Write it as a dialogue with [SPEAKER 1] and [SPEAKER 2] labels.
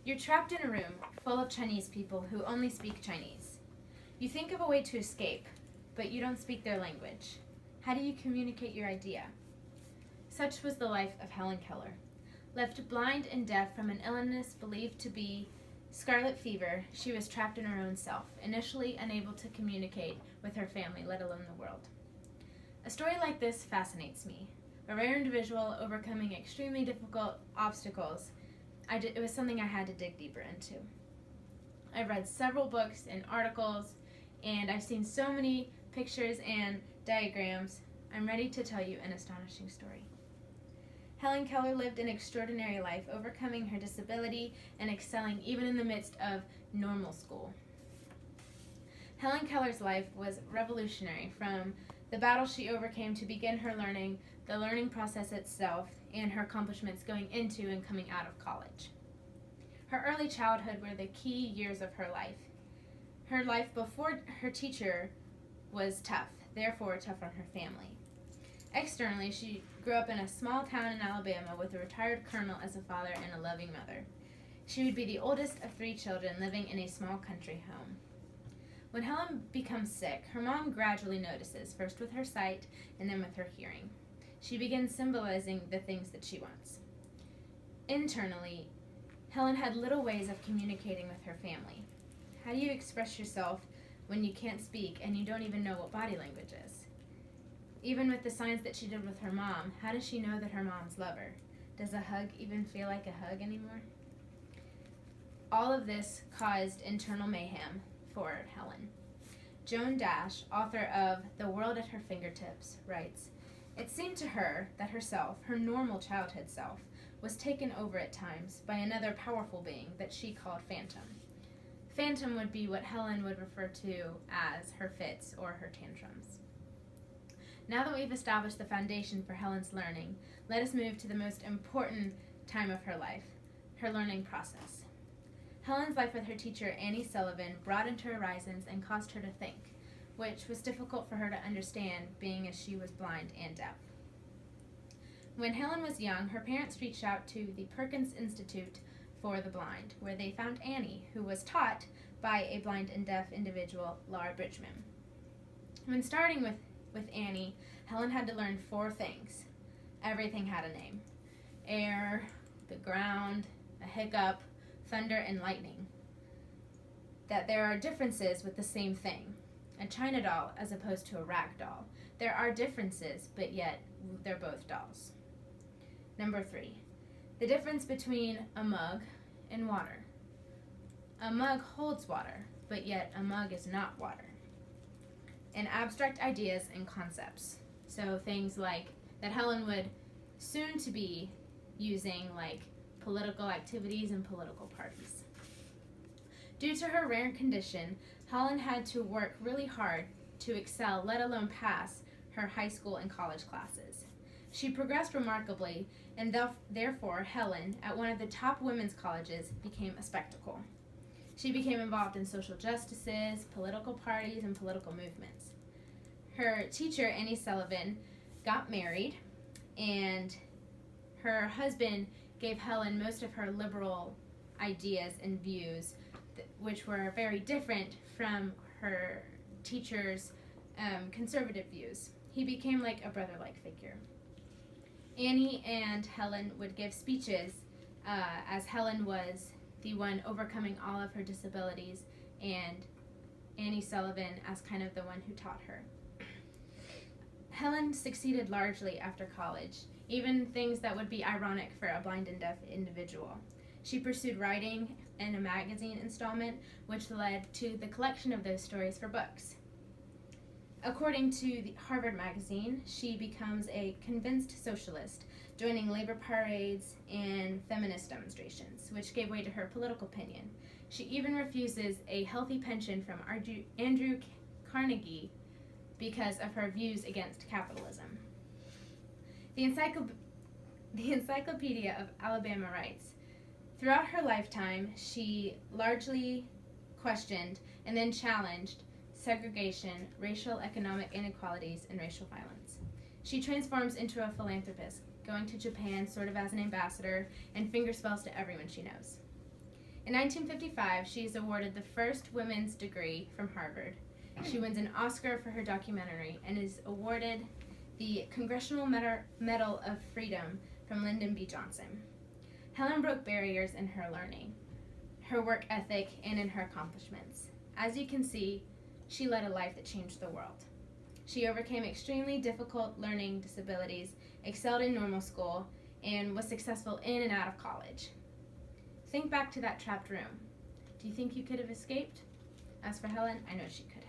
[SPEAKER 1] You're trapped in a room full of Chinese people who only speak Chinese. You think of a way to escape, but you don't speak their language. How do you communicate your idea? Such was the life of Helen Keller. Left blind and deaf from an illness believed to be scarlet fever, she was trapped in her own self, initially unable to communicate with her family, let alone the world. A story like this fascinates me. A rare individual overcoming extremely difficult obstacles. It was something I had to dig deeper into. I've read several books and articles, and I've seen so many pictures and diagrams. I'm ready to tell you an astonishing story. Helen Keller lived an extraordinary life, overcoming her disability and excelling even in the midst of normal school. Helen Keller's life was revolutionary, from the battle she overcame to begin her learning, the learning process itself, and her accomplishments going into and coming out of college. Her early childhood were the key years of her life. Her life before her teacher was tough, therefore tough on her family. Externally, she grew up in a small town in Alabama with a retired colonel as a father and a loving mother. She would be the oldest of 3 children living in a small country home. When Helen becomes sick, her mom gradually notices, first with her sight and then with her hearing. She begins symbolizing the things that she wants. Internally, Helen had little ways of communicating with her family. How do you express yourself when you can't speak and you don't even know what body language is? Even with the signs that she did with her mom, how does she know that her moms love her? Does a hug even feel like a hug anymore? All of this caused internal mayhem for Helen. Joan Dash, author of The World at Her Fingertips, writes, "It seemed to her that herself, her normal childhood self, was taken over at times by another powerful being that she called Phantom. Phantom would be what Helen would refer to as her fits or her tantrums." Now that we've established the foundation for Helen's learning, let us move to the most important time of her life, her learning process. Helen's life with her teacher, Annie Sullivan, broadened her horizons and caused her to think, which was difficult for her to understand, being as she was blind and deaf. When Helen was young, her parents reached out to the Perkins Institute for the Blind, where they found Annie, who was taught by a blind and deaf individual, Laura Bridgman. When starting with Annie, Helen had to learn 4 things. Everything had a name: air, the ground, a hiccup, thunder, and lightning. That there are differences with the same thing. A China doll as opposed to a rag doll. There are differences, but yet they're both dolls. Number 3, the difference between a mug and water. A mug holds water, but yet a mug is not water. And abstract ideas and concepts. So things like that Helen would soon to be using, like political activities and political parties. Due to her rare condition, Helen had to work really hard to excel, let alone pass her high school and college classes. She progressed remarkably, and therefore Helen, at one of the top women's colleges, became a spectacle. She became involved in social justices, political parties, and political movements. Her teacher, Annie Sullivan, got married, and her husband gave Helen most of her liberal ideas and views, which were very different from her teacher's conservative views. He became like a brother-like figure. Annie and Helen would give speeches as Helen was the one overcoming all of her disabilities, and Annie Sullivan as kind of the one who taught her. Helen succeeded largely after college, even things that would be ironic for a blind and deaf individual. She pursued writing in a magazine installment, which led to the collection of those stories for books. According to the Harvard magazine, she becomes a convinced socialist, joining labor parades and feminist demonstrations, which gave way to her political opinion. She even refuses a healthy pension from Andrew Carnegie because of her views against capitalism. The Encyclopedia of Alabama writes, "Throughout her lifetime, she largely questioned and then challenged segregation, racial economic inequalities, and racial violence. She transforms into a philanthropist, going to Japan sort of as an ambassador and finger spells to everyone she knows. In 1955, she is awarded the first women's degree from Harvard. She wins an Oscar for her documentary and is awarded the Congressional Medal of Freedom from Lyndon B. Johnson. Helen broke barriers in her learning, her work ethic, and in her accomplishments. As you can see, she led a life that changed the world. She overcame extremely difficult learning disabilities, excelled in normal school, and was successful in and out of college. Think back to that trapped room. Do you think you could have escaped? As for Helen, I know she could.